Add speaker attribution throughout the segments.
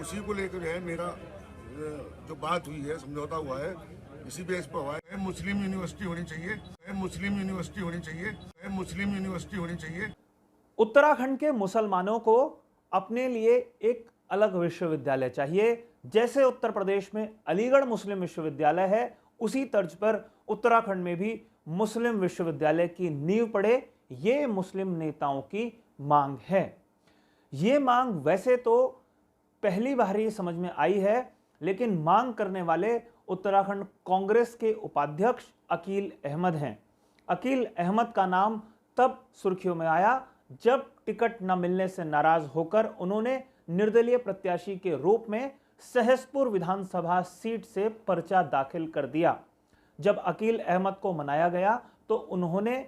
Speaker 1: उसी को लेकर जो है मेरा जो बात हुई है, समझौता हुआ है, इसी बेस पर हुआ है। मुस्लिम यूनिवर्सिटी होनी चाहिए, मुस्लिम यूनिवर्सिटी होनी चाहिए, मुस्लिम यूनिवर्सिटी होनी चाहिए।
Speaker 2: उत्तराखंड के मुसलमानों को अपने लिए एक अलग विश्वविद्यालय चाहिए। जैसे उत्तर प्रदेश में अलीगढ़ मुस्लिम विश्वविद्यालय है, उसी तर्ज पर उत्तराखंड में भी मुस्लिम विश्वविद्यालय की नींव पड़े, ये मुस्लिम नेताओं की मांग है। ये मांग वैसे तो पहली बार ही समझ में आई है, लेकिन मांग करने वाले उत्तराखंड कांग्रेस के उपाध्यक्ष अकील अहमद हैं। अकील अहमद का नाम तब सुर्खियों में आया जब टिकट न मिलने से नाराज होकर उन्होंने निर्दलीय प्रत्याशी के रूप में सहसपुर विधानसभा सीट से पर्चा दाखिल कर दिया। जब अकील अहमद को मनाया गया तो उन्होंने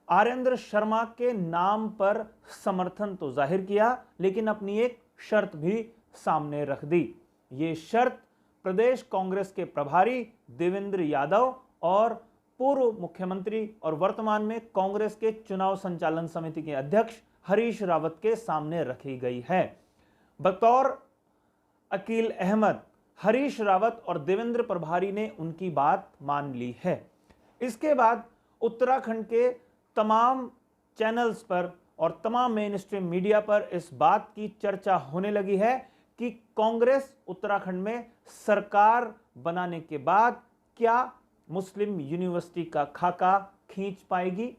Speaker 2: आर्येंद्र शर्मा के नाम पर समर्थन तो जाहिर किया, लेकिन अपनी एक शर्त भी सामने रख दी। ये शर्त प्रदेश कांग्रेस के प्रभारी देवेंद्र यादव और पूर्व मुख्यमंत्री और वर्तमान में कांग्रेस के चुनाव संचालन समिति के अध्यक्ष हरीश रावत के सामने रखी गई है। बतौर अकील अहमद, हरीश रावत और देवेंद्र प्रभारी ने उनकी बात मान ली है। इसके बाद उत्तराखंड के तमाम चैनल्स पर और तमाम मेन स्ट्रीम मीडिया पर इस बात की चर्चा होने लगी है कि कांग्रेस उत्तराखंड में सरकार बनाने के बाद क्या मुस्लिम यूनिवर्सिटी का खाका खींच पाएगी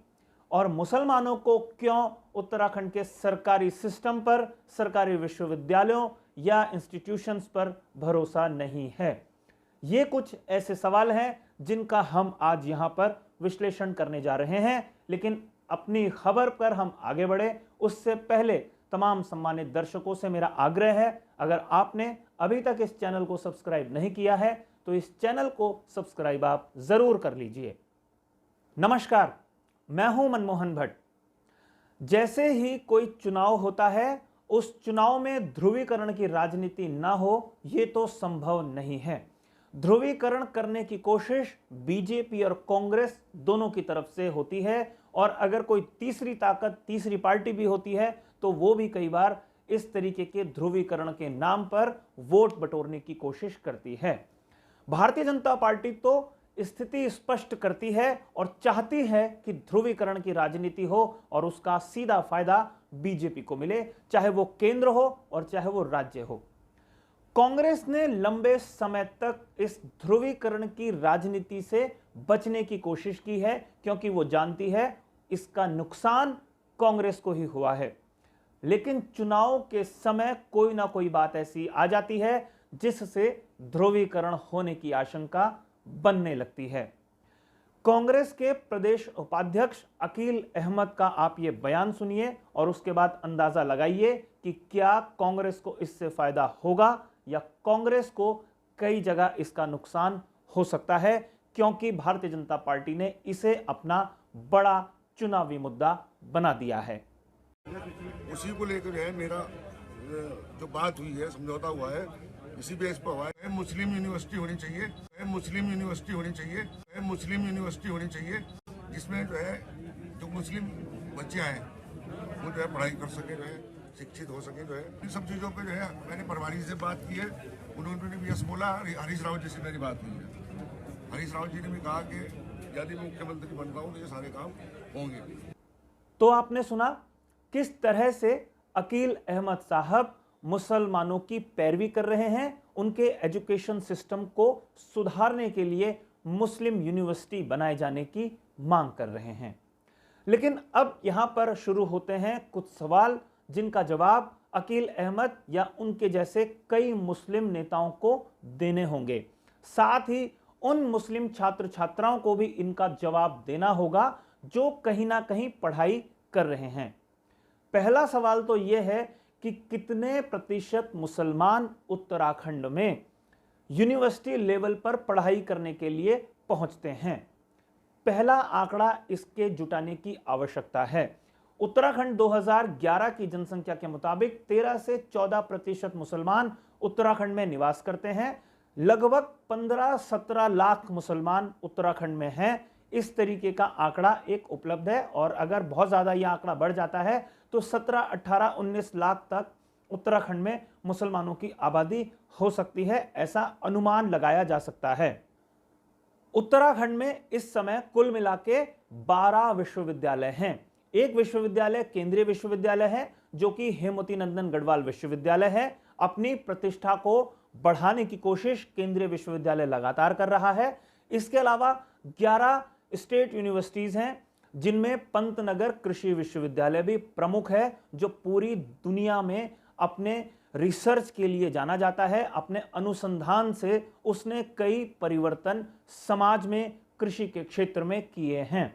Speaker 2: और मुसलमानों को क्यों उत्तराखंड के सरकारी सिस्टम पर, सरकारी विश्वविद्यालयों या इंस्टीट्यूशंस पर भरोसा नहीं है। ये कुछ ऐसे सवाल हैं जिनका हम आज यहां पर विश्लेषण करने जा रहे हैं। लेकिन अपनी खबर पर हम आगे बढ़े उससे पहले तमाम सम्मानित दर्शकों से मेरा आग्रह है, अगर आपने अभी तक इस चैनल को सब्सक्राइब नहीं किया है तो इस चैनल को सब्सक्राइब आप जरूर कर लीजिए। नमस्कार, मैं हूं मनमोहन भट्ट। जैसे ही कोई चुनाव होता है, उस चुनाव में ध्रुवीकरण की राजनीति ना हो, यह तो संभव नहीं है। ध्रुवीकरण करने की कोशिश बीजेपी और कांग्रेस दोनों की तरफ से होती है, और अगर कोई तीसरी ताकत, तीसरी पार्टी भी होती है तो वो भी कई बार इस तरीके के ध्रुवीकरण के नाम पर वोट बटोरने की कोशिश करती है। भारतीय जनता पार्टी तो स्थिति स्पष्ट करती है और चाहती है कि ध्रुवीकरण की राजनीति हो और उसका सीधा फायदा बीजेपी को मिले, चाहे वो केंद्र हो और चाहे वो राज्य हो। कांग्रेस ने लंबे समय तक इस ध्रुवीकरण की राजनीति से बचने की कोशिश की है, क्योंकि वो जानती है इसका नुकसान कांग्रेस को ही हुआ है। लेकिन चुनाव के समय कोई ना कोई बात ऐसी आ जाती है जिससे ध्रुवीकरण होने की आशंका बनने लगती है। कांग्रेस के प्रदेश उपाध्यक्ष अकील अहमद का आप ये बयान सुनिए और उसके बाद अंदाजा लगाइए कि क्या कांग्रेस को इससे फायदा होगा या कांग्रेस को कई जगह इसका नुकसान हो सकता है, क्योंकि भारतीय जनता पार्टी ने इसे अपना बड़ा चुनावी मुद्दा बना दिया है।
Speaker 1: उसी को लेकर जो है मेरा जो बात हुई है, समझौता हुआ है, इसी बेस पर हुआ है। मुस्लिम यूनिवर्सिटी होनी चाहिए, मुस्लिम यूनिवर्सिटी होनी चाहिए, मुस्लिम यूनिवर्सिटी होनी चाहिए, जिसमें जो है जो मुस्लिम बच्चे हैं वो जो है पढ़ाई कर सके, जो है शिक्षित हो सके। जो है इन सब चीज़ों पे जो है मैंने प्रभारी से बात की है, उन्होंने भी यस बोला। हरीश रावत जी से मेरी बात हुई है, हरीश रावत जी ने भी कहा कि यदि मैं मुख्यमंत्री बनता हूँ तो ये सारे काम होंगे।
Speaker 2: तो आपने सुना किस तरह से अकील अहमद साहब मुसलमानों की पैरवी कर रहे हैं, उनके एजुकेशन सिस्टम को सुधारने के लिए मुस्लिम यूनिवर्सिटी बनाए जाने की मांग कर रहे हैं। लेकिन अब यहां पर शुरू होते हैं कुछ सवाल जिनका जवाब अकील अहमद या उनके जैसे कई मुस्लिम नेताओं को देने होंगे। साथ ही उन मुस्लिम छात्र छात्राओं को भी इनका जवाब देना होगा जो कहीं ना कहीं पढ़ाई कर रहे हैं। पहला सवाल तो यह है कि कितने प्रतिशत मुसलमान उत्तराखंड में यूनिवर्सिटी लेवल पर पढ़ाई करने के लिए पहुंचते हैं। पहला आंकड़ा इसके जुटाने की आवश्यकता है। उत्तराखंड 2011 की जनसंख्या के मुताबिक 13 से 14% मुसलमान उत्तराखंड में निवास करते हैं। लगभग 15-17 लाख मुसलमान उत्तराखंड में हैं। इस तरीके का आंकड़ा एक उपलब्ध है, और अगर बहुत ज्यादा यह आंकड़ा बढ़ जाता है तो 17, 18, 19 लाख तक उत्तराखंड में मुसलमानों की आबादी हो सकती है, ऐसा अनुमान लगाया जा सकता है। उत्तराखंड में इस समय कुल मिला के 12 विश्वविद्यालय हैं। एक विश्वविद्यालय केंद्रीय विश्वविद्यालय है जो कि हेमवती नंदन गढ़वाल विश्वविद्यालय है। अपनी प्रतिष्ठा को बढ़ाने की कोशिश केंद्रीय विश्वविद्यालय लगातार कर रहा है। इसके अलावा 11 स्टेट यूनिवर्सिटीज हैं जिनमें पंतनगर कृषि विश्वविद्यालय भी प्रमुख है, जो पूरी दुनिया में अपने रिसर्च के लिए जाना जाता है। अपने अनुसंधान से उसने कई परिवर्तन समाज में कृषि के क्षेत्र में किए हैं।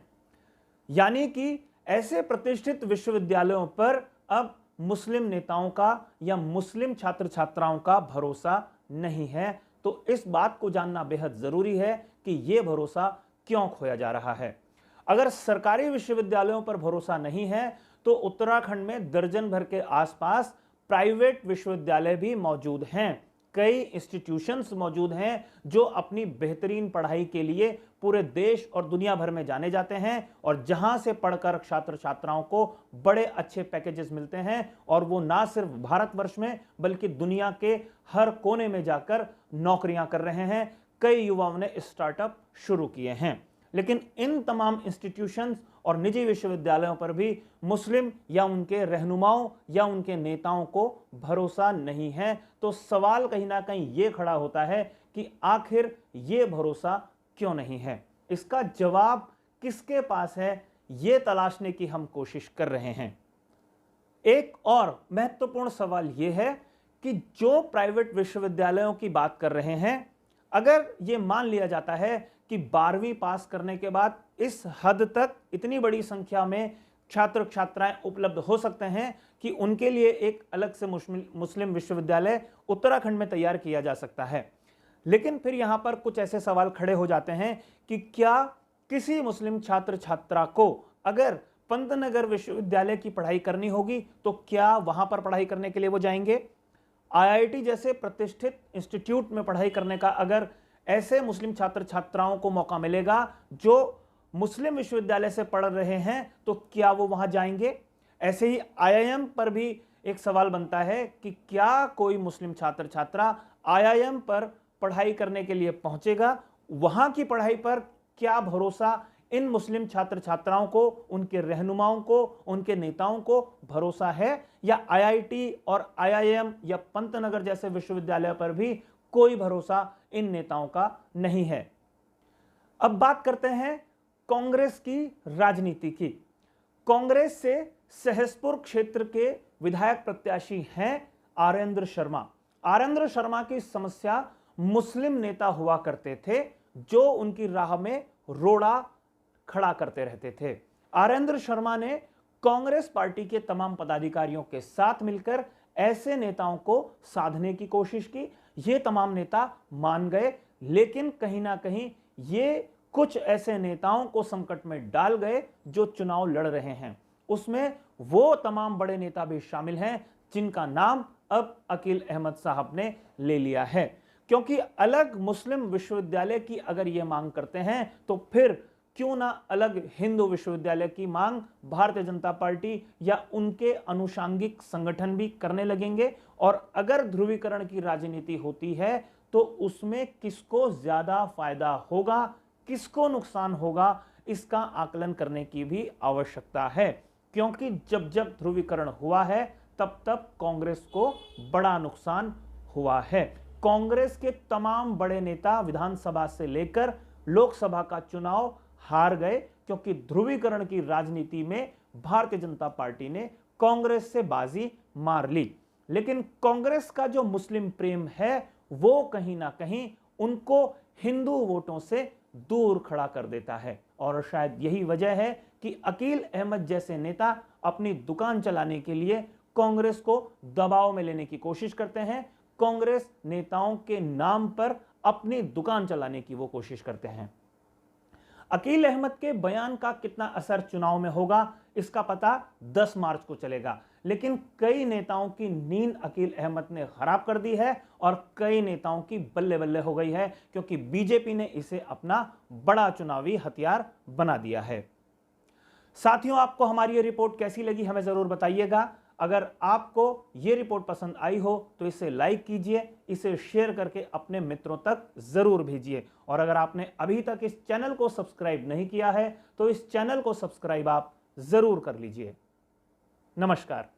Speaker 2: यानी कि ऐसे प्रतिष्ठित विश्वविद्यालयों पर अब मुस्लिम नेताओं का या मुस्लिम छात्र छात्राओं का भरोसा नहीं है। तो इस बात को जानना बेहद जरूरी है कि यह भरोसा क्यों खोया जा रहा है। अगर सरकारी विश्वविद्यालयों पर भरोसा नहीं है तो उत्तराखंड में दर्जन भर के आसपास प्राइवेट विश्वविद्यालय भी मौजूद हैं। कई इंस्टीट्यूशंस मौजूद हैं जो अपनी बेहतरीन पढ़ाई के लिए पूरे देश और दुनिया भर में जाने जाते हैं और जहां से पढ़कर छात्र छात्राओं को बड़े अच्छे पैकेजेस मिलते हैं और वो ना सिर्फ भारतवर्ष में बल्कि दुनिया के हर कोने में जाकर नौकरियां कर रहे हैं। कई युवाओं ने स्टार्टअप शुरू किए हैं। लेकिन इन तमाम इंस्टीट्यूशंस और निजी विश्वविद्यालयों पर भी मुस्लिम या उनके रहनुमाओं या उनके नेताओं को भरोसा नहीं है। तो सवाल कहीं ना कहीं ये खड़ा होता है कि आखिर ये भरोसा क्यों नहीं है। इसका जवाब किसके पास है, ये तलाशने की हम कोशिश कर रहे हैं। एक और महत्वपूर्ण सवाल यह है कि जो प्राइवेट विश्वविद्यालयों की बात कर रहे हैं, अगर ये मान लिया जाता है कि 12वीं पास करने के बाद इस हद तक इतनी बड़ी संख्या में छात्र छात्राएं उपलब्ध हो सकते हैं कि उनके लिए एक अलग से मुस्लिम विश्वविद्यालय उत्तराखंड में तैयार किया जा सकता है। लेकिन फिर यहां पर कुछ ऐसे सवाल खड़े हो जाते हैं कि क्या किसी मुस्लिम छात्र छात्रा को अगर पंतनगर विश्वविद्यालय की पढ़ाई करनी होगी तो क्या वहां पर पढ़ाई करने के लिए वो जाएंगे? आईआईटी जैसे प्रतिष्ठित इंस्टीट्यूट में पढ़ाई करने का अगर ऐसे मुस्लिम छात्र छात्राओं को मौका मिलेगा जो मुस्लिम विश्वविद्यालय से पढ़ रहे हैं तो क्या वो वहां जाएंगे? ऐसे ही आईआईएम पर भी एक सवाल बनता है कि क्या कोई मुस्लिम छात्र छात्रा आईआईएम पर पढ़ाई करने के लिए पहुंचेगा? वहां की पढ़ाई पर क्या भरोसा इन मुस्लिम छात्र छात्राओं को, उनके रहनुमाओं को, उनके नेताओं को भरोसा है? या आईआईटी और आईआईएम या पंतनगर जैसे विश्वविद्यालय पर भी कोई भरोसा इन नेताओं का नहीं है? अब बात करते हैं कांग्रेस की राजनीति की। कांग्रेस से सहसपुर क्षेत्र के विधायक प्रत्याशी हैं आरेंद्र शर्मा। आरेंद्र शर्मा की समस्या मुस्लिम नेता हुआ करते थे जो उनकी राह में रोड़ा खड़ा करते रहते थे। आरेंद्र शर्मा ने कांग्रेस पार्टी के तमाम पदाधिकारियों के साथ मिलकर ऐसे नेताओं को साधने की कोशिश की। ये तमाम नेता मान गए, लेकिन कहीं ना कहीं ये कुछ ऐसे नेताओं को संकट में डाल गए जो चुनाव लड़ रहे हैं। उसमें वो तमाम बड़े नेता भी शामिल हैं जिनका नाम अब अकील अहमद साहब ने ले लिया है। क्योंकि अलग मुस्लिम विश्वविद्यालय की अगर ये मांग करते हैं तो फिर क्यों ना अलग हिंदू विश्वविद्यालय की मांग भारतीय जनता पार्टी या उनके अनुषांगिक संगठन भी करने लगेंगे। और अगर ध्रुवीकरण की राजनीति होती है तो उसमें किसको ज्यादा फायदा होगा, किसको नुकसान होगा, इसका आकलन करने की भी आवश्यकता है। क्योंकि जब जब ध्रुवीकरण हुआ है तब तब कांग्रेस को बड़ा नुकसान हुआ है। कांग्रेस के तमाम बड़े नेता विधानसभा से लेकर लोकसभा का चुनाव हार गए क्योंकि ध्रुवीकरण की राजनीति में भारतीय जनता पार्टी ने कांग्रेस से बाजी मार ली। लेकिन कांग्रेस का जो मुस्लिम प्रेम है वो कहीं ना कहीं उनको हिंदू वोटों से दूर खड़ा कर देता है। और शायद यही वजह है कि अकील अहमद जैसे नेता अपनी दुकान चलाने के लिए कांग्रेस को दबाव में लेने की कोशिश करते हैं। कांग्रेस नेताओं के नाम पर अपनी दुकान चलाने की वो कोशिश करते हैं। अकील अहमद के बयान का कितना असर चुनाव में होगा इसका पता 10 मार्च को चलेगा। लेकिन कई नेताओं की नींद अकील अहमद ने खराब कर दी है और कई नेताओं की बल्ले बल्ले हो गई है क्योंकि बीजेपी ने इसे अपना बड़ा चुनावी हथियार बना दिया है। साथियों, आपको हमारी ये रिपोर्ट कैसी लगी हमें जरूर बताइएगा। अगर आपको ये रिपोर्ट पसंद आई हो तो इसे लाइक कीजिए, इसे शेयर करके अपने मित्रों तक जरूर भेजिए। और अगर आपने अभी तक इस चैनल को सब्सक्राइब नहीं किया है तो इस चैनल को सब्सक्राइब आप जरूर कर लीजिए। नमस्कार।